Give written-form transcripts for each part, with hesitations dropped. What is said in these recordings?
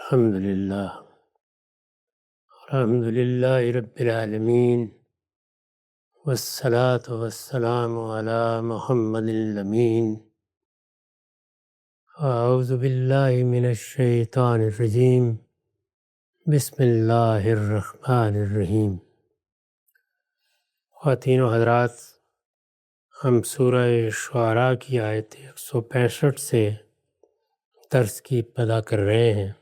الحمد لله رب العالمين والصلاة والسلام على محمد الأمين أعوذ بالله من الشيطان الرجيم بسم اللہ الرحمن الرحیم۔ خواتین و حضرات، ہم سورہ شعراء کی آیت 165 سے درس کی ابتدا کر رہے ہیں۔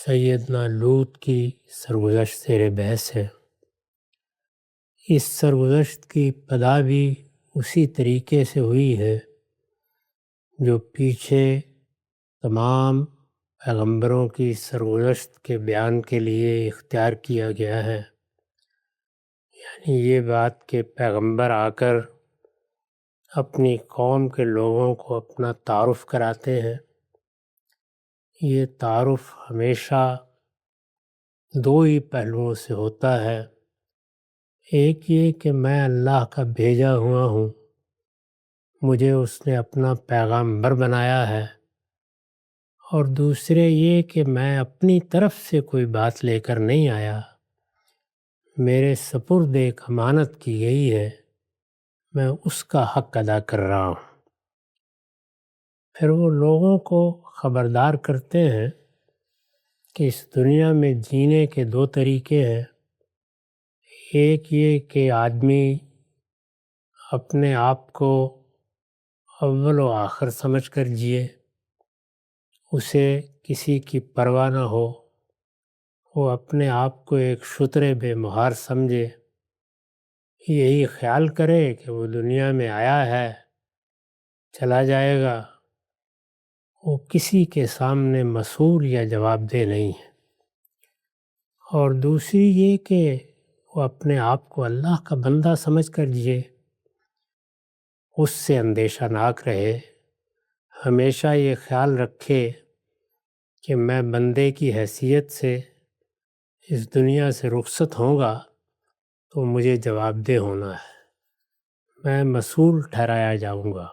سیدنا لوط کی سرگزشت زیر بحث ہے۔ اس سرگزشت کی ابتدا بھی اسی طریقے سے ہوئی ہے جو پیچھے تمام پیغمبروں کی سرگزشت کے بیان کے لیے اختیار کیا گیا ہے۔ یعنی یہ بات کہ پیغمبر آ کر اپنی قوم کے لوگوں کو اپنا تعارف کراتے ہیں۔ یہ تعارف ہمیشہ دو ہی پہلوؤں سے ہوتا ہے۔ ایک یہ کہ میں اللہ کا بھیجا ہوا ہوں، مجھے اس نے اپنا پیغمبر بنایا ہے، اور دوسرے یہ کہ میں اپنی طرف سے کوئی بات لے کر نہیں آیا، میرے سپرد ایک امانت کی گئی ہے، میں اس کا حق ادا کر رہا ہوں۔ پھر وہ لوگوں کو خبردار کرتے ہیں کہ اس دنیا میں جینے کے دو طریقے ہیں۔ ایک یہ کہ آدمی اپنے آپ کو اول و آخر سمجھ کر جیے، اسے کسی کی پرواہ نہ ہو، وہ اپنے آپ کو ایک شتر بے مہار سمجھے، یہی خیال کرے کہ وہ دنیا میں آیا ہے، چلا جائے گا، وہ کسی کے سامنے مسئول یا جواب دہ نہیں ہے۔ اور دوسری یہ کہ وہ اپنے آپ کو اللہ کا بندہ سمجھ کر جیے، اس سے اندیشہ ناک رہے، ہمیشہ یہ خیال رکھے کہ میں بندے کی حیثیت سے اس دنیا سے رخصت ہوں گا تو مجھے جواب دہ ہونا ہے، میں مسئول ٹھہرایا جاؤں گا،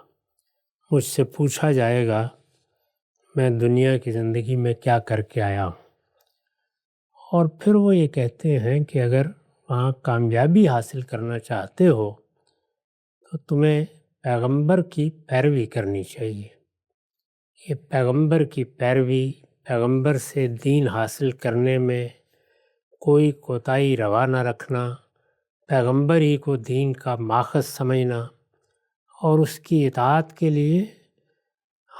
مجھ سے پوچھا جائے گا میں دنیا کی زندگی میں کیا کر کے آیا ہوں۔ اور پھر وہ یہ کہتے ہیں کہ اگر وہاں کامیابی حاصل کرنا چاہتے ہو تو تمہیں پیغمبر کی پیروی کرنی چاہیے۔ یہ پیغمبر کی پیروی، پیغمبر سے دین حاصل کرنے میں کوئی کوتاہی روا نہ رکھنا، پیغمبر ہی کو دین کا ماخذ سمجھنا، اور اس کی اطاعت کے لیے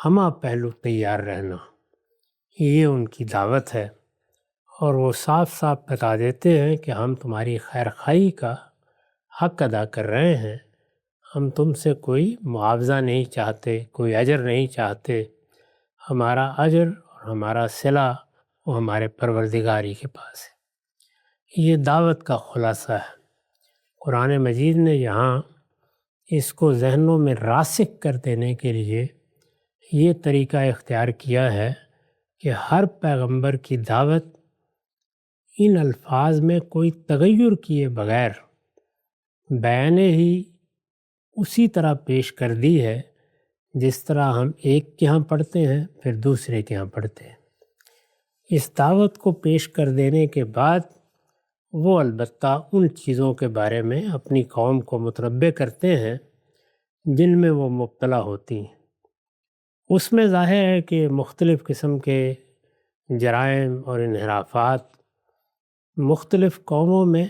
ہمہ پہلو تیار رہنا، یہ ان کی دعوت ہے۔ اور وہ صاف صاف بتا دیتے ہیں کہ ہم تمہاری خیر خواہی کا حق ادا کر رہے ہیں، ہم تم سے کوئی معاوضہ نہیں چاہتے، کوئی اجر نہیں چاہتے، ہمارا اجر اور ہمارا صلہ وہ ہمارے پروردگاری کے پاس ہے۔ یہ دعوت کا خلاصہ ہے۔ قرآن مجید نے یہاں اس کو ذہنوں میں راسخ کر دینے کے لیے یہ طریقہ اختیار کیا ہے کہ ہر پیغمبر کی دعوت ان الفاظ میں کوئی تغیر کیے بغیر بیان ہی اسی طرح پیش کر دی ہے جس طرح ہم ایک کے ہاں پڑھتے ہیں پھر دوسرے کے ہاں پڑھتے ہیں۔ اس دعوت کو پیش کر دینے کے بعد وہ البتہ ان چیزوں کے بارے میں اپنی قوم کو متنبع کرتے ہیں جن میں وہ مبتلا ہوتی ہیں۔ اس میں ظاہر ہے کہ مختلف قسم کے جرائم اور انحرافات مختلف قوموں میں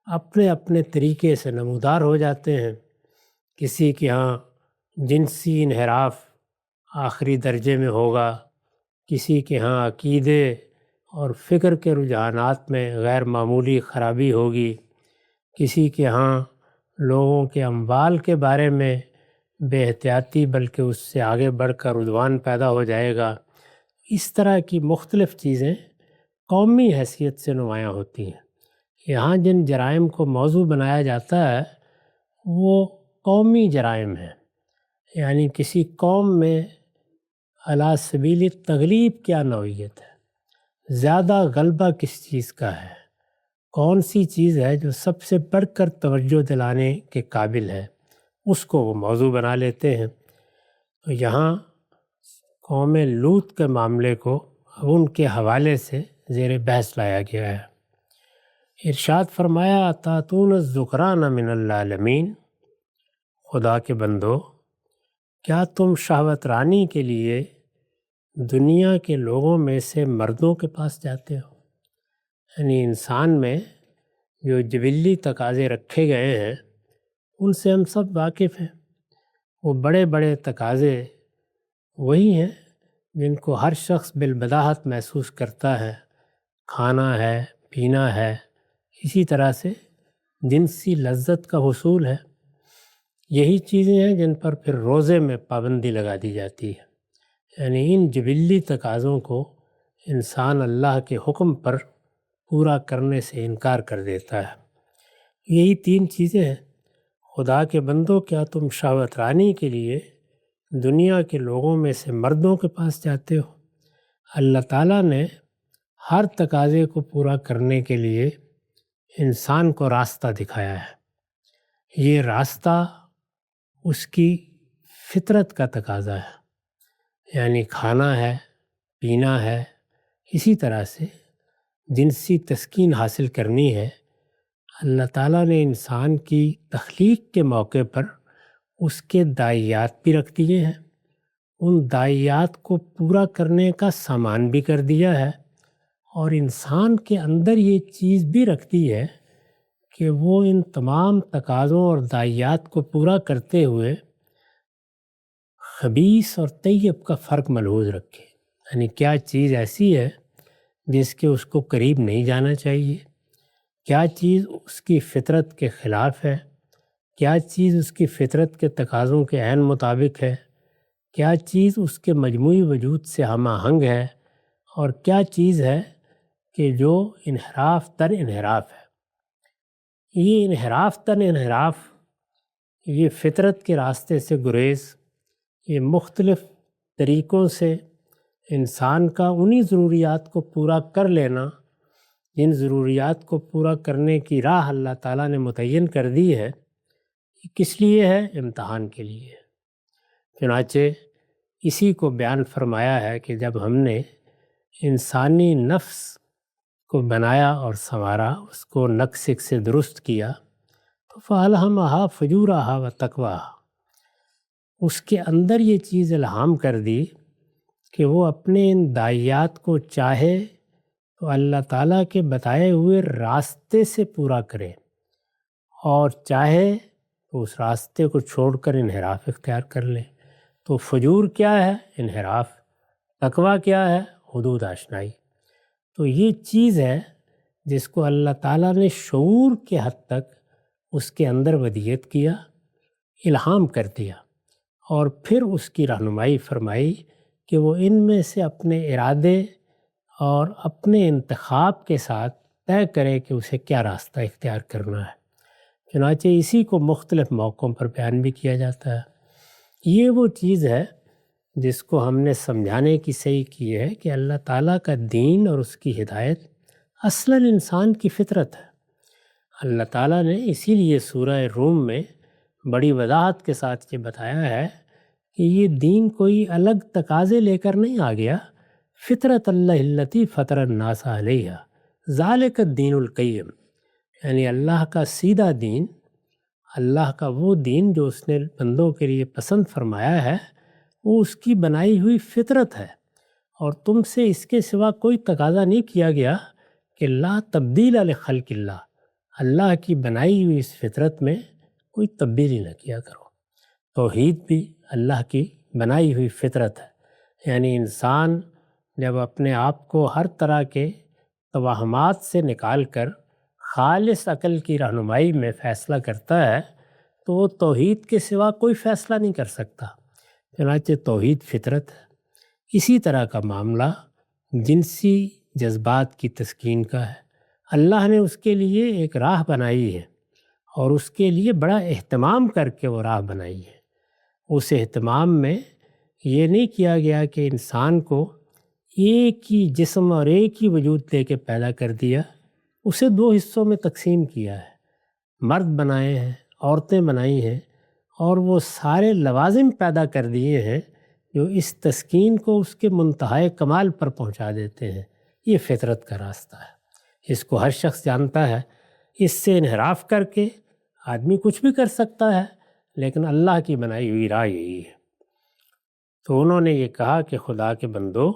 اپنے اپنے طریقے سے نمودار ہو جاتے ہیں۔ کسی کے ہاں جنسی انحراف آخری درجے میں ہوگا، کسی کے ہاں عقیدے اور فکر کے رجحانات میں غیر معمولی خرابی ہوگی، کسی کے ہاں لوگوں کے اموال کے بارے میں بے احتیاطی بلکہ اس سے آگے بڑھ کر عدوان پیدا ہو جائے گا۔ اس طرح کی مختلف چیزیں قومی حیثیت سے نمایاں ہوتی ہیں۔ یہاں جن جرائم کو موضوع بنایا جاتا ہے وہ قومی جرائم ہیں، یعنی کسی قوم میں علی سبیل تغلیب کیا نوعیت ہے، زیادہ غلبہ کس چیز کا ہے، کون سی چیز ہے جو سب سے بڑھ کر توجہ دلانے کے قابل ہے، اس کو وہ موضوع بنا لیتے ہیں۔ تو یہاں قوم لوط کے معاملے کو اب ان کے حوالے سے زیر بحث لایا گیا ہے۔ ارشاد فرمایا اتاتون الذکران من العالمین، خدا کے بندو کیا تم شہوت رانی کے لیے دنیا کے لوگوں میں سے مردوں کے پاس جاتے ہو؟ یعنی انسان میں جو جبلی تقاضے رکھے گئے ہیں ان سے ہم سب واقف ہیں۔ وہ بڑے بڑے تقاضے وہی ہیں جن کو ہر شخص بالبداہت محسوس کرتا ہے، کھانا ہے، پینا ہے، اسی طرح سے جنسی لذت کا حصول ہے۔ یہی چیزیں ہیں جن پر پھر روزے میں پابندی لگا دی جاتی ہے۔ یعنی ان جبلی تقاضوں کو انسان اللہ کے حکم پر پورا کرنے سے انکار کر دیتا ہے۔ یہی 3 چیزیں ہیں۔ خدا کے بندوں کیا تم شہوت رانی کے لیے دنیا کے لوگوں میں سے مردوں کے پاس جاتے ہو؟ اللہ تعالیٰ نے ہر تقاضے کو پورا کرنے کے لیے انسان کو راستہ دکھایا ہے۔ یہ راستہ اس کی فطرت کا تقاضا ہے، یعنی کھانا ہے، پینا ہے، اسی طرح سے جنسی تسکین حاصل کرنی ہے۔ اللہ تعالیٰ نے انسان کی تخلیق کے موقع پر اس کے داعیات بھی رکھ دیے ہیں، ان داعیات کو پورا کرنے کا سامان بھی کر دیا ہے، اور انسان کے اندر یہ چیز بھی رکھ دی ہے کہ وہ ان تمام تقاضوں اور داعیات کو پورا کرتے ہوئے خبیث اور طیب کا فرق ملحوظ رکھے۔ یعنی کیا چیز ایسی ہے جس کے اس کو قریب نہیں جانا چاہیے، کیا چیز اس کی فطرت کے خلاف ہے، کیا چیز اس کی فطرت کے تقاضوں کے عین مطابق ہے، کیا چیز اس کے مجموعی وجود سے ہم آہنگ ہے، اور کیا چیز ہے کہ جو انحراف تر انحراف ہے۔ یہ انحراف تر انحراف، یہ فطرت کے راستے سے گریز، یہ مختلف طریقوں سے انسان کا انہی ضروریات کو پورا کر لینا، جن ضروریات کو پورا کرنے کی راہ اللہ تعالیٰ نے متعین کر دی ہے، یہ کس لیے ہے؟ امتحان کے لیے۔ چنانچہ اسی کو بیان فرمایا ہے کہ جب ہم نے انسانی نفس کو بنایا اور سنوارا، اس کو نقص سے درست کیا، تو فَأَلْهَمَهَا فُجُورَهَا وَتَقْوَاهَا، اس کے اندر یہ چیز الہام کر دی کہ وہ اپنے ان داعیات کو چاہے تو اللہ تعالیٰ کے بتائے ہوئے راستے سے پورا کرے، اور چاہے تو اس راستے کو چھوڑ کر انحراف اختیار کر لے۔ تو فجور کیا ہے؟ انحراف۔ تقویٰ کیا ہے؟ حدود آشنائی۔ تو یہ چیز ہے جس کو اللہ تعالیٰ نے شعور کے حد تک اس کے اندر ودیت کیا، الہام کر دیا، اور پھر اس کی رہنمائی فرمائی کہ وہ ان میں سے اپنے ارادے اور اپنے انتخاب کے ساتھ طے کرے کہ اسے کیا راستہ اختیار کرنا ہے۔ چنانچہ اسی کو مختلف موقعوں پر بیان بھی کیا جاتا ہے۔ یہ وہ چیز ہے جس کو ہم نے سمجھانے کی صحیح کی ہے کہ اللہ تعالیٰ کا دین اور اس کی ہدایت اصلاً انسان کی فطرت ہے۔ اللہ تعالیٰ نے اسی لیے سورہ روم میں بڑی وضاحت کے ساتھ یہ بتایا ہے کہ یہ دین کوئی الگ تقاضے لے کر نہیں آ گیا۔ فطرت اللہ التی فطر الناس علیہا ذالک الدین القیم، یعنی اللہ کا سیدھا دین، اللہ کا وہ دین جو اس نے بندوں کے لیے پسند فرمایا ہے، وہ اس کی بنائی ہوئی فطرت ہے، اور تم سے اس کے سوا کوئی تقاضا نہیں کیا گیا کہ لا تبدیل لخلق اللہ، اللہ کی بنائی ہوئی اس فطرت میں کوئی تبدیلی نہ کیا کرو۔ توحید بھی اللہ کی بنائی ہوئی فطرت ہے، یعنی انسان جب اپنے آپ کو ہر طرح کے توہمات سے نکال کر خالص عقل کی رہنمائی میں فیصلہ کرتا ہے تو وہ توحید کے سوا کوئی فیصلہ نہیں کر سکتا۔ چنانچہ توحید فطرت ہے۔ اسی طرح کا معاملہ جنسی جذبات کی تسکین کا ہے۔ اللہ نے اس کے لیے ایک راہ بنائی ہے، اور اس کے لیے بڑا اہتمام کر کے وہ راہ بنائی ہے۔ اس اہتمام میں یہ نہیں کیا گیا کہ انسان کو ایک ہی جسم اور ایک ہی وجود دے کے پیدا کر دیا، اسے 2 حصوں میں تقسیم کیا ہے۔ مرد بنائے ہیں، عورتیں بنائی ہیں، اور وہ سارے لوازم پیدا کر دیے ہیں جو اس تسکین کو اس کے منتہائے کمال پر پہنچا دیتے ہیں۔ یہ فطرت کا راستہ ہے، اس کو ہر شخص جانتا ہے۔ اس سے انحراف کر کے آدمی کچھ بھی کر سکتا ہے، لیکن اللہ کی بنائی ہوئی راہ یہی ہے۔ تو انہوں نے یہ کہا کہ خدا کے بندو،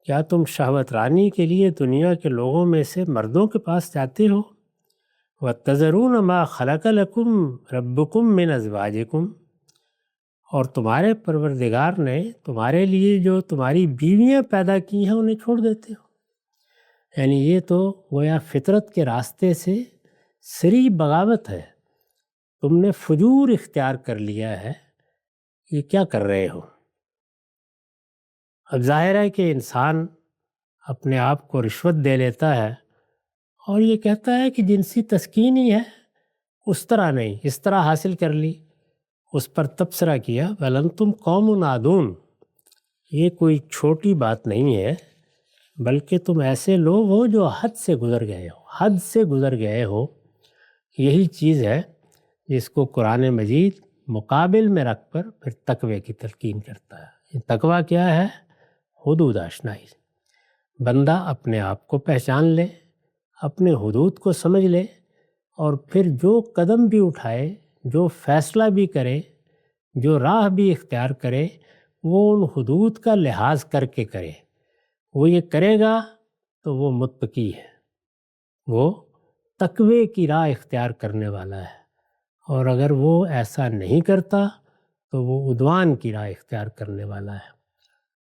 کیا تم شہوت رانی کے لیے دنیا کے لوگوں میں سے مردوں کے پاس جاتے ہو؟ وَتَذَرُونَ مَا خَلَقَ لَكُمْ رَبُّكُمْ مِنْ أَزْوَاجِكُمْ، اور تمہارے پروردگار نے تمہارے لیے جو تمہاری بیویاں پیدا کی ہیں انہیں چھوڑ دیتے ہو۔ یعنی یہ تو گویا فطرت کے راستے سے صریح بغاوت ہے، تم نے فجور اختیار کر لیا ہے، یہ کیا کر رہے ہو؟ اب ظاہر ہے کہ انسان اپنے آپ کو رشوت دے لیتا ہے اور یہ کہتا ہے کہ جنسی تسکین ہی ہے، اس طرح نہیں، اس طرح حاصل کر لی۔ اس پر تبصرہ کیا وَلَنْتُمْ قَوْمٌ عَادُونَ، یہ کوئی چھوٹی بات نہیں ہے، بلکہ تم ایسے لوگ ہو جو حد سے گزر گئے ہو، حد سے گزر گئے ہو۔ یہی چیز ہے جس کو قرآن مجید مقابل میں رکھ کر پھر تقوی کی تلقین کرتا ہے۔ تقوی کیا ہے؟ حدود آشنائی، بندہ اپنے آپ کو پہچان لے، اپنے حدود کو سمجھ لے، اور پھر جو قدم بھی اٹھائے، جو فیصلہ بھی کرے، جو راہ بھی اختیار کرے، وہ ان حدود کا لحاظ کر کے کرے۔ وہ یہ کرے گا تو وہ متقی ہے، وہ تقوی کی راہ اختیار کرنے والا ہے، اور اگر وہ ایسا نہیں کرتا تو وہ عدوان کی راہ اختیار کرنے والا ہے۔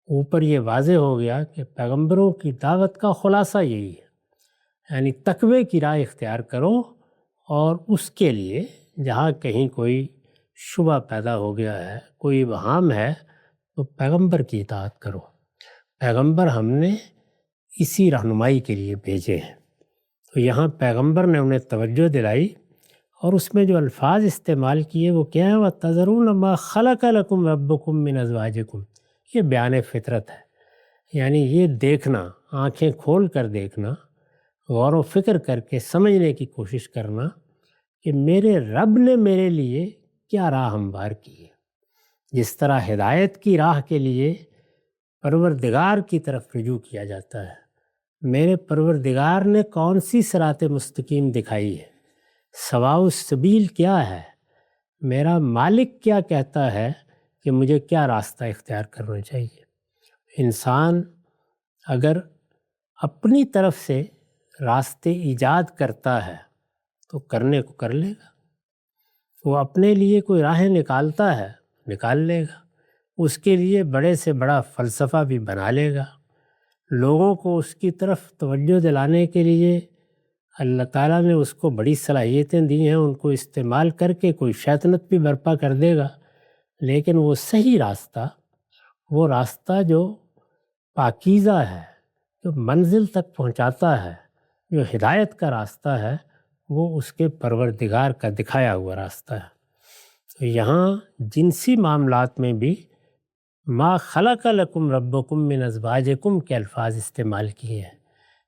اوپر یہ واضح ہو گیا کہ پیغمبروں کی دعوت کا خلاصہ یہی ہے، یعنی تقوی کی راہ اختیار کرو، اور اس کے لیے جہاں کہیں کوئی شبہ پیدا ہو گیا ہے، کوئی ابہام ہے، تو پیغمبر کی اطاعت کرو۔ پیغمبر ہم نے اسی رہنمائی کے لیے بھیجے ہیں۔ تو یہاں پیغمبر نے انہیں توجہ دلائی، اور اس میں جو الفاظ استعمال کیے وہ کیا ہے؟ وَتَذَرُونَ مَا خَلَقَ لَكُمْ رَبُّكُمْ مِنْ أَزْوَاجِكُمْ، یہ بیان فطرت ہے، یعنی یہ دیکھنا، آنکھیں کھول کر دیکھنا، غور و فکر کر کے سمجھنے کی کوشش کرنا کہ میرے رب نے میرے لیے کیا راہ ہموار کی ہے۔ جس طرح ہدایت کی راہ کے لیے پروردگار کی طرف رجوع کیا جاتا ہے، میرے پروردگار نے کون سی صراط مستقیم دکھائی ہے، سواء السبیل کیا ہے، میرا مالک کیا کہتا ہے کہ مجھے کیا راستہ اختیار کرنا چاہیے۔ انسان اگر اپنی طرف سے راستے ایجاد کرتا ہے تو کرنے کو کر لے گا، وہ اپنے لیے کوئی راہیں نکالتا ہے، نکال لے گا، اس کے لیے بڑے سے بڑا فلسفہ بھی بنا لے گا۔ لوگوں کو اس کی طرف توجہ دلانے کے لیے اللہ تعالیٰ نے اس کو بڑی صلاحیتیں دی ہیں، ان کو استعمال کر کے کوئی شیطنت بھی برپا کر دے گا، لیکن وہ صحیح راستہ، وہ راستہ جو پاکیزہ ہے، جو منزل تک پہنچاتا ہے، جو ہدایت کا راستہ ہے، وہ اس کے پروردگار کا دکھایا ہوا راستہ ہے۔ تو یہاں جنسی معاملات میں بھی ما خلق لکم ربکم من ازواجکم کے الفاظ استعمال کیے ہیں،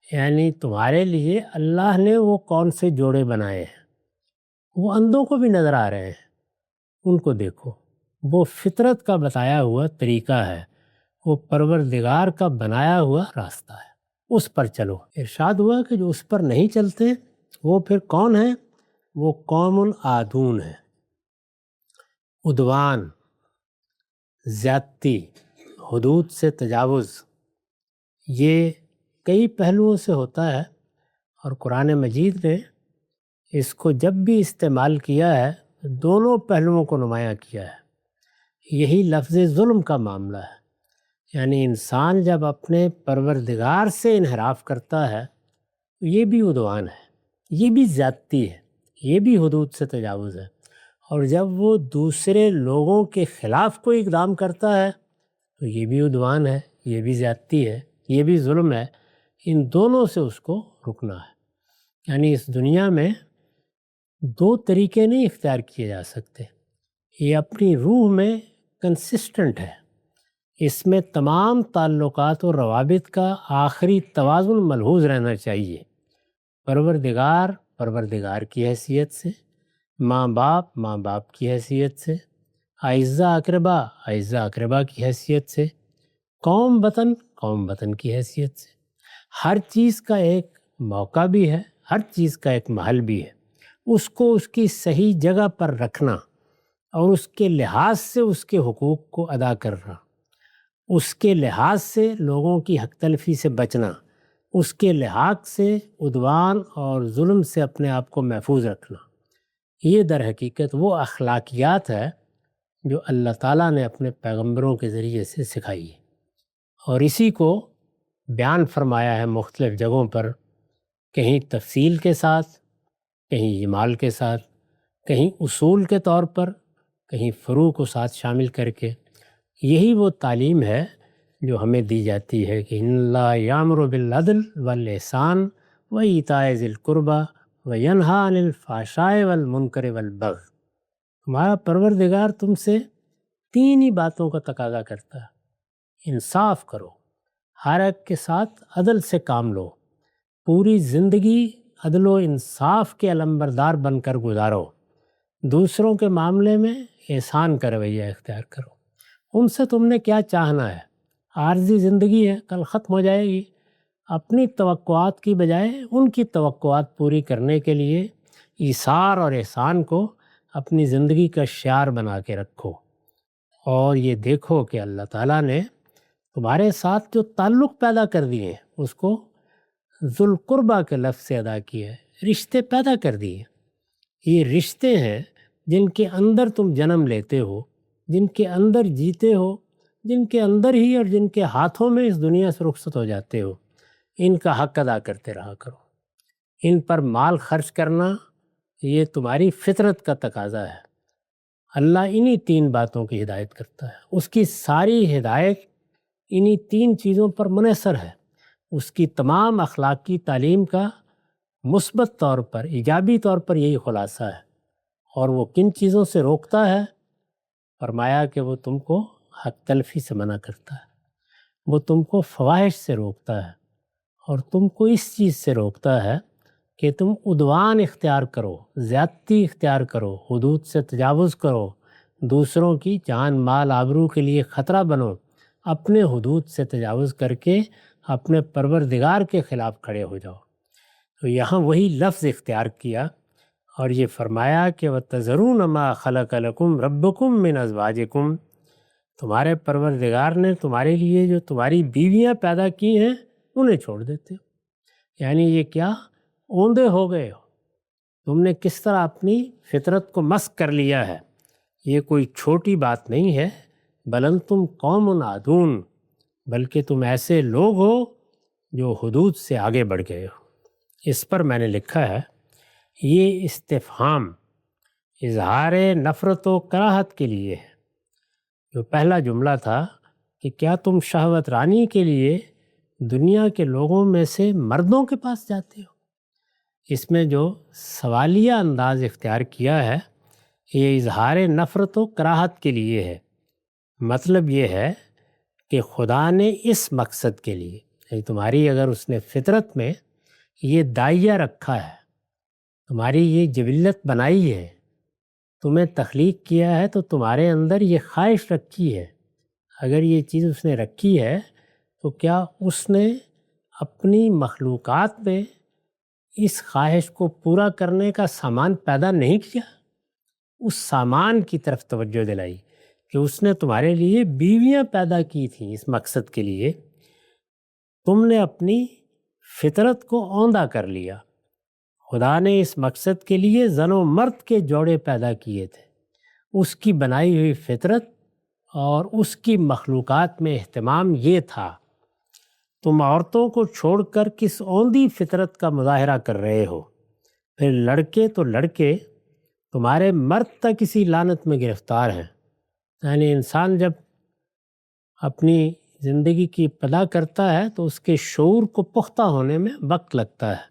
یعنی تمہارے لیے اللہ نے وہ کون سے جوڑے بنائے ہیں، وہ اندھوں کو بھی نظر آ رہے ہیں، ان کو دیکھو، وہ فطرت کا بتایا ہوا طریقہ ہے، وہ پروردگار کا بنایا ہوا راستہ ہے، اس پر چلو۔ ارشاد ہوا کہ جو اس پر نہیں چلتے وہ پھر کون ہیں؟ وہ قوم عادون ہیں۔ عدوان، زیادتی، حدود سے تجاوز، یہ کئی پہلوؤں سے ہوتا ہے، اور قرآن مجید نے اس کو جب بھی استعمال کیا ہے دونوں پہلوؤں کو نمایاں کیا ہے۔ یہی لفظ ظلم کا معاملہ ہے، یعنی انسان جب اپنے پروردگار سے انحراف کرتا ہے تو یہ بھی عدوان ہے، یہ بھی زیادتی ہے، یہ بھی حدود سے تجاوز ہے، اور جب وہ دوسرے لوگوں کے خلاف کوئی اقدام کرتا ہے تو یہ بھی عدوان ہے، یہ بھی زیادتی ہے، یہ بھی ظلم ہے۔ ان دونوں سے اس کو رکنا ہے، یعنی اس دنیا میں دو طریقے نہیں اختیار کیے جا سکتے، یہ اپنی روح میں کنسسٹنٹ ہے، اس میں تمام تعلقات و روابط کا آخری توازن ملحوظ رہنا چاہیے۔ پروردگار کی حیثیت سے، ماں باپ کی حیثیت سے، اعزہ اقربا کی حیثیت سے، قوم وطن کی حیثیت سے۔ ہر چیز کا ایک موقع بھی ہے، ہر چیز کا ایک محل بھی ہے، اس کو اس کی صحیح جگہ پر رکھنا اور اس کے لحاظ سے اس کے حقوق کو ادا کرنا، اس کے لحاظ سے لوگوں کی حق تلفی سے بچنا، اس کے لحاظ سے عدوان اور ظلم سے اپنے آپ کو محفوظ رکھنا، یہ در حقیقت وہ اخلاقیات ہے جو اللہ تعالیٰ نے اپنے پیغمبروں کے ذریعے سے سکھائی ہے، اور اسی کو بیان فرمایا ہے مختلف جگہوں پر، کہیں تفصیل کے ساتھ، کہیں اجمال کے ساتھ، کہیں اصول کے طور پر، کہیں فروع کو ساتھ شامل کر کے۔ یہی وہ تعلیم ہے جو ہمیں دی جاتی ہے کہ ان اللہ یامر بالعدل والاحسان وایتاء ذی القربی وینہی عن الفحشاء والمنکر والبغی۔ تمہارا پروردگار تم سے تین ہی باتوں کا تقاضا کرتا ہے: انصاف کرو، ہر ایک کے ساتھ عدل سے کام لو، پوری زندگی عدل و انصاف کے علمبردار بن کر گزارو، دوسروں کے معاملے میں احسان کا رویہ اختیار کرو۔ ان سے تم نے کیا چاہنا ہے؟ عارضی زندگی ہے، کل ختم ہو جائے گی، اپنی توقعات کی بجائے ان کی توقعات پوری کرنے کے لیے ایثار اور احسان کو اپنی زندگی کا شعار بنا کے رکھو، اور یہ دیکھو کہ اللہ تعالیٰ نے تمہارے ساتھ جو تعلق پیدا کر دیے ہیں اس کو ذو القربیٰ کے لفظ سے ادا کیا ہے، رشتے پیدا کر دیے۔ یہ رشتے ہیں جن کے اندر تم جنم لیتے ہو، جن کے اندر جیتے ہو، جن کے اندر ہی اور جن کے ہاتھوں میں اس دنیا سے رخصت ہو جاتے ہو۔ ان کا حق ادا کرتے رہا کرو، ان پر مال خرچ کرنا یہ تمہاری فطرت کا تقاضا ہے۔ اللہ انہی تین باتوں کی ہدایت کرتا ہے، اس کی ساری ہدایت انہی تین چیزوں پر منحصر ہے۔ اس کی تمام اخلاقی تعلیم کا مثبت طور پر، ایجابی طور پر یہی خلاصہ ہے۔ اور وہ کن چیزوں سے روکتا ہے؟ فرمایا کہ وہ تم کو حق تلفی سے منع کرتا ہے، وہ تم کو فواحش سے روکتا ہے، اور تم کو اس چیز سے روکتا ہے کہ تم عدوان اختیار کرو، زیادتی اختیار کرو، حدود سے تجاوز کرو، دوسروں کی جان مال آبرو کے لیے خطرہ بنو، اپنے حدود سے تجاوز کر کے اپنے پروردگار کے خلاف کھڑے ہو جاؤ۔ تو یہاں وہی لفظ اختیار کیا اور یہ فرمایا کہ وَتَذَرُونَ مَا خَلَقَ لَكُمْ رَبُّكُمْ مِنْ أَزْوَاجِكُمْ، تمہارے پروردگار نے تمہارے لیے جو تمہاری بیویاں پیدا کی ہیں انہیں چھوڑ دیتے ہو۔ یعنی یہ کیا؟ اوندے ہو گئے ہو، تم نے کس طرح اپنی فطرت کو مسخ کر لیا ہے۔ یہ کوئی چھوٹی بات نہیں ہے، بل انتم قوم عادون، بلکہ تم ایسے لوگ ہو جو حدود سے آگے بڑھ گئے ہو۔ اس پر میں نے لکھا ہے یہ استفہام اظہار نفرت و کراہت کے لیے ہے۔ جو پہلا جملہ تھا کہ کیا تم شہوت رانی کے لیے دنیا کے لوگوں میں سے مردوں کے پاس جاتے ہو، اس میں جو سوالیہ انداز اختیار کیا ہے یہ اظہار نفرت و کراہت کے لیے ہے۔ مطلب یہ ہے کہ خدا نے اس مقصد کے لیے، یعنی تمہاری اگر اس نے فطرت میں یہ داعیہ رکھا ہے، تمہاری یہ جبلت بنائی ہے، تمہیں تخلیق کیا ہے، تو تمہارے اندر یہ خواہش رکھی ہے۔ اگر یہ چیز اس نے رکھی ہے تو کیا اس نے اپنی مخلوقات میں اس خواہش کو پورا کرنے کا سامان پیدا نہیں کیا؟ اس سامان کی طرف توجہ دلائی کہ اس نے تمہارے لیے بیویاں پیدا کی تھیں اس مقصد کے لیے۔ تم نے اپنی فطرت کو اوندا کر لیا۔ خدا نے اس مقصد کے لیے زن و مرد کے جوڑے پیدا کیے تھے۔ اس کی بنائی ہوئی فطرت اور اس کی مخلوقات میں اہتمام یہ تھا۔ تم عورتوں کو چھوڑ کر کس اوندی فطرت کا مظاہرہ کر رہے ہو؟ پھر لڑکے تو لڑکے تمہارے مرد تک اسی لعنت میں گرفتار ہیں۔ یعنی انسان جب اپنی زندگی کی ابتدا کرتا ہے تو اس کے شعور کو پختہ ہونے میں وقت لگتا ہے،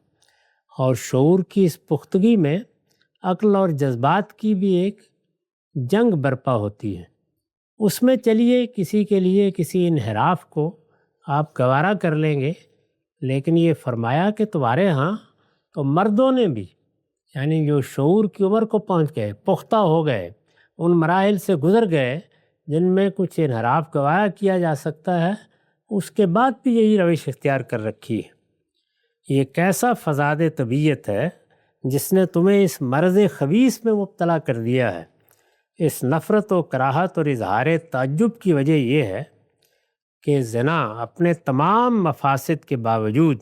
اور شعور کی اس پختگی میں عقل اور جذبات کی بھی ایک جنگ برپا ہوتی ہے۔ اس میں چلیے کسی کے لیے کسی انحراف کو آپ گوارا کر لیں گے، لیکن یہ فرمایا کہ تمہارے ہاں تو مردوں نے بھی، یعنی جو شعور کی عمر کو پہنچ گئے، پختہ ہو گئے، ان مراحل سے گزر گئے جن میں کچھ انحراف گوارا کیا جا سکتا ہے، اس کے بعد بھی یہی روش اختیار کر رکھی ہے۔ یہ کیسا فساد طبیعت ہے جس نے تمہیں اس مرض خبیث میں مبتلا کر دیا ہے۔ اس نفرت و کراہت اور اظہار تعجب کی وجہ یہ ہے کہ زنا اپنے تمام مفاسد کے باوجود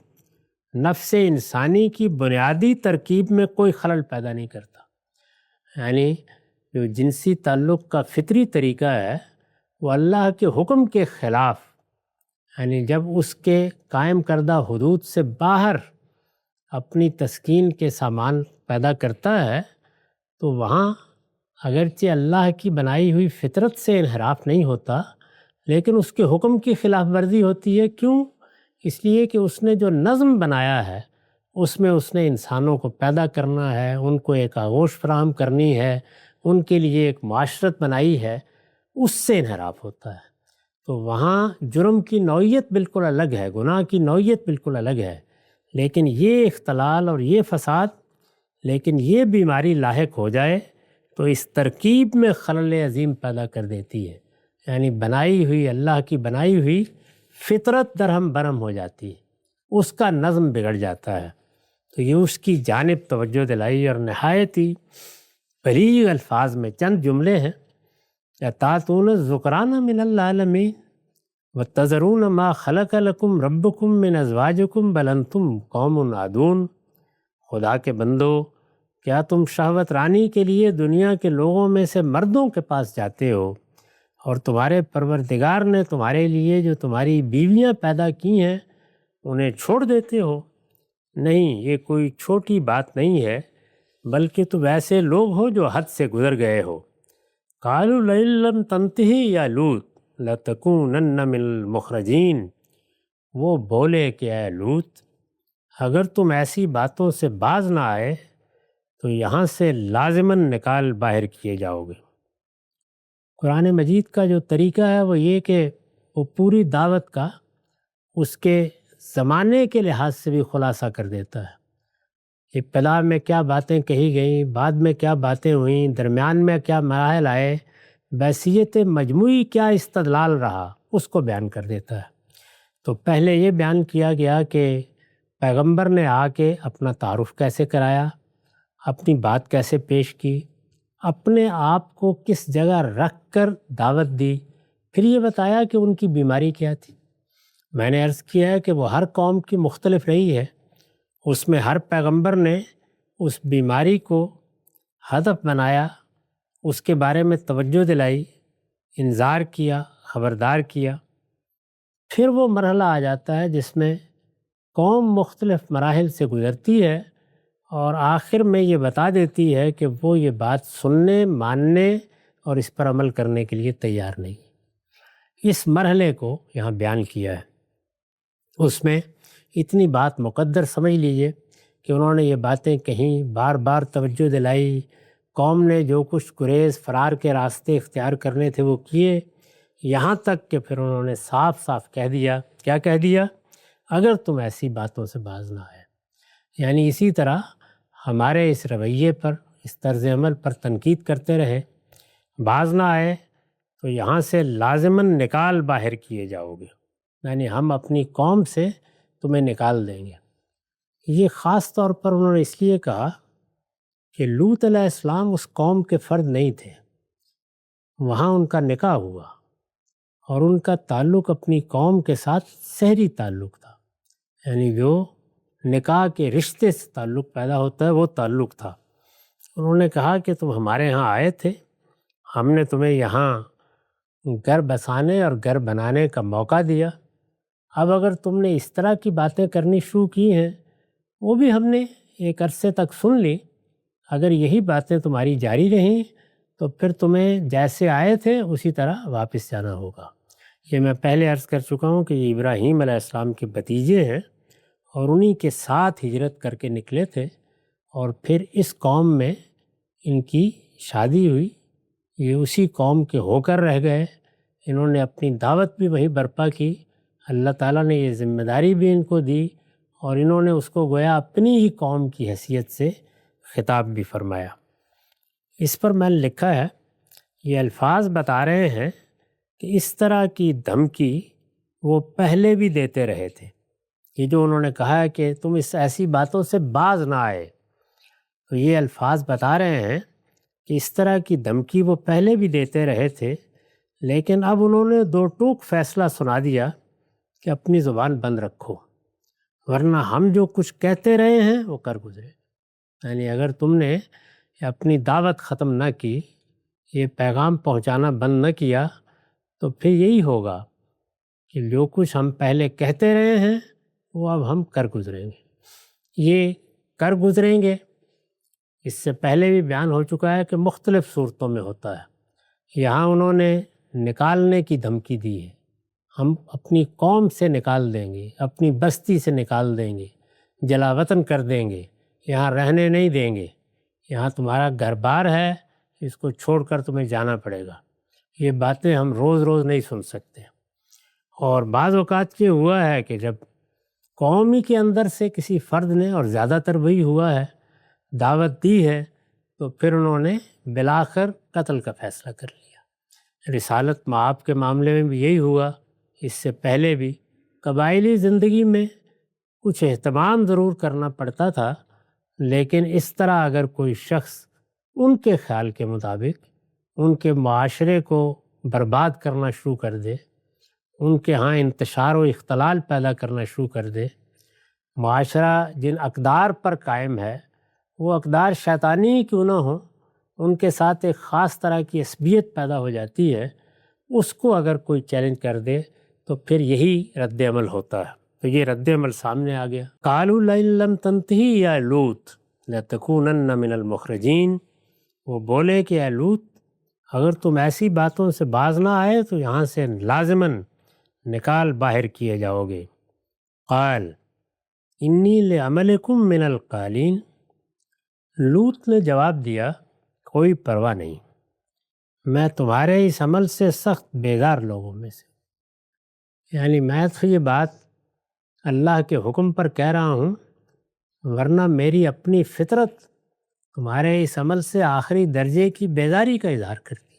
نفس انسانی کی بنیادی ترکیب میں کوئی خلل پیدا نہیں کرتا۔ یعنی جو جنسی تعلق کا فطری طریقہ ہے وہ اللہ کے حکم کے خلاف، یعنی جب اس کے قائم کردہ حدود سے باہر اپنی تسکین کے سامان پیدا کرتا ہے تو وہاں اگرچہ اللہ کی بنائی ہوئی فطرت سے انحراف نہیں ہوتا، لیکن اس کے حکم کی خلاف ورزی ہوتی ہے۔ کیوں؟ اس لیے کہ اس نے جو نظم بنایا ہے اس میں اس نے انسانوں کو پیدا کرنا ہے، ان کو ایک آغوش فراہم کرنی ہے، ان کے لیے ایک معاشرت بنائی ہے، اس سے انحراف ہوتا ہے۔ تو وہاں جرم کی نوعیت بالکل الگ ہے، گناہ کی نوعیت بالکل الگ ہے، لیکن یہ اختلال اور یہ فساد، لیکن یہ بیماری لاحق ہو جائے تو اس ترکیب میں خلل عظیم پیدا کر دیتی ہے۔ یعنی بنائی ہوئی اللہ کی بنائی ہوئی فطرت درہم برہم ہو جاتی ہے، اس کا نظم بگڑ جاتا ہے۔ تو یہ اس کی جانب توجہ دلائی، اور نہایت ہی بلیغ الفاظ میں چند جملے ہیں: اَتَأْتُونَ الذُّكْرَانَ مِنَ الْعَالَمِينَ وَتَذَرُونَ مَا خَلَقَ لَكُمْ رَبُّكُمْ مِنْ أَزْوَاجِكُمْ بَلْ أَنْتُمْ قَوْمٌ عَادُونَ۔ خدا کے بندو، کیا تم شہوت رانی کے لیے دنیا کے لوگوں میں سے مردوں کے پاس جاتے ہو، اور تمہارے پروردگار نے تمہارے لیے جو تمہاری بیویاں پیدا کی ہیں انہیں چھوڑ دیتے ہو؟ نہیں، یہ کوئی چھوٹی بات نہیں ہے، بلکہ تم ایسے لوگ ہو جو حد سے گزر گئے ہو۔ قالوا لئن لم تنتہی یا لوط لتکونن من المخرجین۔ وہ بولے کہ اے لوط، اگر تم ایسی باتوں سے باز نہ آئے تو یہاں سے لازماً نکال باہر کیے جاؤ گے۔ قرآن مجید کا جو طریقہ ہے وہ یہ کہ وہ پوری دعوت کا اس کے زمانے کے لحاظ سے بھی خلاصہ کر دیتا ہے۔ ابتدا میں کیا باتیں کہی گئیں، بعد میں کیا باتیں ہوئیں، درمیان میں کیا مراحل آئے، بحیثیت مجموعی کیا استدلال رہا، اس کو بیان کر دیتا ہے۔ تو پہلے یہ بیان کیا گیا کہ پیغمبر نے آ کے اپنا تعارف کیسے کرایا، اپنی بات کیسے پیش کی، اپنے آپ کو کس جگہ رکھ کر دعوت دی، پھر یہ بتایا کہ ان کی بیماری کیا تھی۔ میں نے عرض کیا ہے کہ وہ ہر قوم کی مختلف رہی ہے، اس میں ہر پیغمبر نے اس بیماری کو ہدف بنایا، اس کے بارے میں توجہ دلائی، انذار کیا، خبردار کیا۔ پھر وہ مرحلہ آ جاتا ہے جس میں قوم مختلف مراحل سے گزرتی ہے اور آخر میں یہ بتا دیتی ہے کہ وہ یہ بات سننے، ماننے اور اس پر عمل کرنے کے لیے تیار نہیں۔ اس مرحلے کو یہاں بیان کیا ہے۔ اس میں اتنی بات مقدر سمجھ لیجئے کہ انہوں نے یہ باتیں کہیں، بار بار توجہ دلائی، قوم نے جو کچھ گریز فرار کے راستے اختیار کرنے تھے وہ کیے، یہاں تک کہ پھر انہوں نے صاف صاف کہہ دیا۔ کیا کہہ دیا؟ اگر تم ایسی باتوں سے باز نہ آئے۔ یعنی اسی طرح ہمارے اس رویے پر، اس طرز عمل پر تنقید کرتے رہے، باز نہ آئے تو یہاں سے لازماً نکال باہر کیے جاؤ گے، یعنی ہم اپنی قوم سے تمہیں نکال دیں گے۔ یہ خاص طور پر انہوں نے اس لیے کہا کہ لوط علیہ السلام اس قوم کے فرد نہیں تھے، وہاں ان کا نکاح ہوا اور ان کا تعلق اپنی قوم کے ساتھ سحری تعلق تھا، یعنی جو نکاح کے رشتے سے تعلق پیدا ہوتا ہے وہ تعلق تھا۔ انہوں نے کہا کہ تم ہمارے ہاں آئے تھے، ہم نے تمہیں یہاں گھر بسانے اور گھر بنانے کا موقع دیا، اب اگر تم نے اس طرح کی باتیں کرنی شروع کی ہیں، وہ بھی ہم نے ایک عرصے تک سن لی، اگر یہی باتیں تمہاری جاری رہیں تو پھر تمہیں جیسے آئے تھے اسی طرح واپس جانا ہوگا۔ یہ میں پہلے عرض کر چکا ہوں کہ یہ ابراہیم علیہ السلام کے بھتیجے ہیں اور انہی کے ساتھ ہجرت کر کے نکلے تھے، اور پھر اس قوم میں ان کی شادی ہوئی، یہ اسی قوم کے ہو کر رہ گئے، انہوں نے اپنی دعوت بھی وہیں برپا کی، اللہ تعالیٰ نے یہ ذمہ داری بھی ان کو دی اور انہوں نے اس کو گویا اپنی ہی قوم کی حیثیت سے خطاب بھی فرمایا۔ اس پر میں نے لکھا ہے یہ الفاظ بتا رہے ہیں کہ اس طرح کی دھمکی وہ پہلے بھی دیتے رہے تھے. یہ جو انہوں نے کہا ہے کہ تم اس ایسی باتوں سے باز نہ آئے، تو یہ الفاظ بتا رہے ہیں کہ اس طرح کی دھمکی وہ پہلے بھی دیتے رہے تھے، لیکن اب انہوں نے دو ٹوک فیصلہ سنا دیا کہ اپنی زبان بند رکھو، ورنہ ہم جو کچھ کہتے رہے ہیں وہ کر گزرے. یعنی اگر تم نے اپنی دعوت ختم نہ کی، یہ پیغام پہنچانا بند نہ کیا، تو پھر یہی ہوگا کہ جو کچھ ہم پہلے کہتے رہے ہیں وہ اب ہم کر گزریں گے. یہ کر گزریں گے اس سے پہلے بھی بیان ہو چکا ہے کہ مختلف صورتوں میں ہوتا ہے. یہاں انہوں نے نکالنے کی دھمکی دی ہے، ہم اپنی قوم سے نکال دیں گے، اپنی بستی سے نکال دیں گے، جلا وطن کر دیں گے، یہاں رہنے نہیں دیں گے، یہاں تمہارا گھر بار ہے، اس کو چھوڑ کر تمہیں جانا پڑے گا. یہ باتیں ہم روز روز نہیں سن سکتے. اور بعض اوقات یہ ہوا ہے کہ جب قومی کے اندر سے کسی فرد نے، اور زیادہ تر وہی ہوا ہے، دعوت دی ہے، تو پھر انہوں نے بالآخر قتل کا فیصلہ کر لیا. رسالت مآب کے معاملے میں بھی یہی ہوا. اس سے پہلے بھی قبائلی زندگی میں کچھ اہتمام ضرور کرنا پڑتا تھا، لیکن اس طرح اگر کوئی شخص ان کے خیال کے مطابق ان کے معاشرے کو برباد کرنا شروع کر دے، ان کے ہاں انتشار و اختلال پیدا کرنا شروع کر دے، معاشرہ جن اقدار پر قائم ہے وہ اقدار شیطانی کیوں نہ ہوں، ان کے ساتھ ایک خاص طرح کی عصبیت پیدا ہو جاتی ہے، اس کو اگر کوئی چیلنج کر دے تو پھر یہی رد عمل ہوتا ہے. تو یہ رد عمل سامنے آ گیا. قالوا لئن لم تنتہی یا لوط لتکونن من المخرجین. وہ بولے کہ اے لوط، اگر تم ایسی باتوں سے باز نہ آئے تو یہاں سے لازماً نکال باہر کیے جاؤ گے. قال انی لعملکم من القالین. لوط نے جواب دیا کوئی پرواہ نہیں، میں تمہارے اس عمل سے سخت بیزار لوگوں میں سے. یعنی میں تو یہ بات اللہ کے حکم پر کہہ رہا ہوں، ورنہ میری اپنی فطرت تمہارے اس عمل سے آخری درجے کی بیزاری کا اظہار کرتی ہے.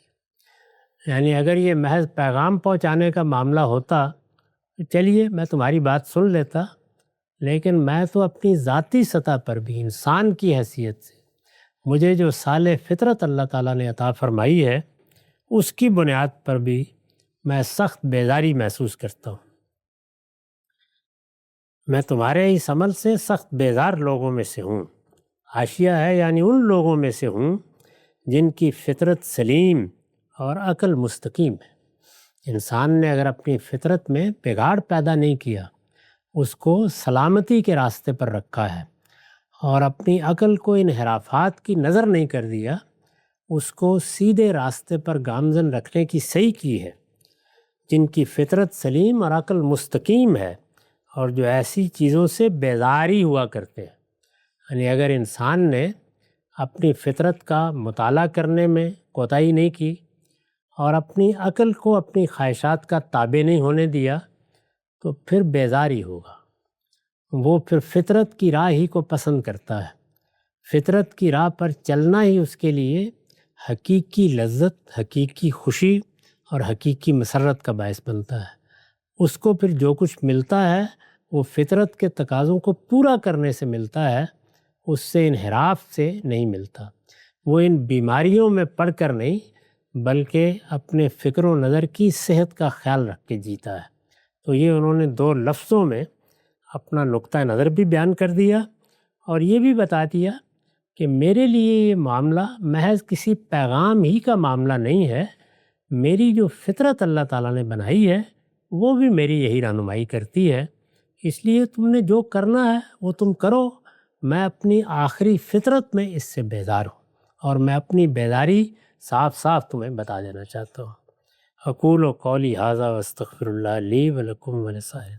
یعنی اگر یہ محض پیغام پہنچانے کا معاملہ ہوتا تو چلیے میں تمہاری بات سن لیتا، لیکن میں تو اپنی ذاتی سطح پر بھی انسان کی حیثیت سے مجھے جو صالح فطرت اللہ تعالیٰ نے عطا فرمائی ہے اس کی بنیاد پر بھی میں سخت بیزاری محسوس کرتا ہوں. میں تمہارے اس عمل سے سخت بیزار لوگوں میں سے ہوں. حاشیہ ہے یعنی ان لوگوں میں سے ہوں جن کی فطرت سلیم اور عقل مستقیم ہے. انسان نے اگر اپنی فطرت میں بگاڑ پیدا نہیں کیا، اس کو سلامتی کے راستے پر رکھا ہے، اور اپنی عقل کو انحرافات کی نظر نہیں کر دیا، اس کو سیدھے راستے پر گامزن رکھنے کی صحیح کی ہے. جن کی فطرت سلیم اور عقل مستقیم ہے اور جو ایسی چیزوں سے بیزاری ہوا کرتے ہیں. یعنی اگر انسان نے اپنی فطرت کا مطالعہ کرنے میں کوتاہی نہیں کی اور اپنی عقل کو اپنی خواہشات کا تابع نہیں ہونے دیا تو پھر بیزاری ہوگا. وہ پھر فطرت کی راہ ہی کو پسند کرتا ہے. فطرت کی راہ پر چلنا ہی اس کے لیے حقیقی لذت، حقیقی خوشی اور حقیقی مسرت کا باعث بنتا ہے. اس کو پھر جو کچھ ملتا ہے وہ فطرت کے تقاضوں کو پورا کرنے سے ملتا ہے، اس سے انحراف سے نہیں ملتا. وہ ان بیماریوں میں پڑھ کر نہیں بلکہ اپنے فکر و نظر کی صحت کا خیال رکھ کے جیتا ہے. تو یہ انہوں نے دو لفظوں میں اپنا نقطہ نظر بھی بیان کر دیا اور یہ بھی بتا دیا کہ میرے لیے یہ معاملہ محض کسی پیغام ہی کا معاملہ نہیں ہے. میری جو فطرت اللہ تعالیٰ نے بنائی ہے وہ بھی میری یہی رہنمائی کرتی ہے. اس لیے تم نے جو کرنا ہے وہ تم کرو. میں اپنی آخری فطرت میں اس سے بیزار ہوں اور میں اپنی بیزاری صاف صاف تمہیں بتا دینا چاہتا ہوں. اقول قولی ھذا واستغفر اللہ لی ولکم ولسائر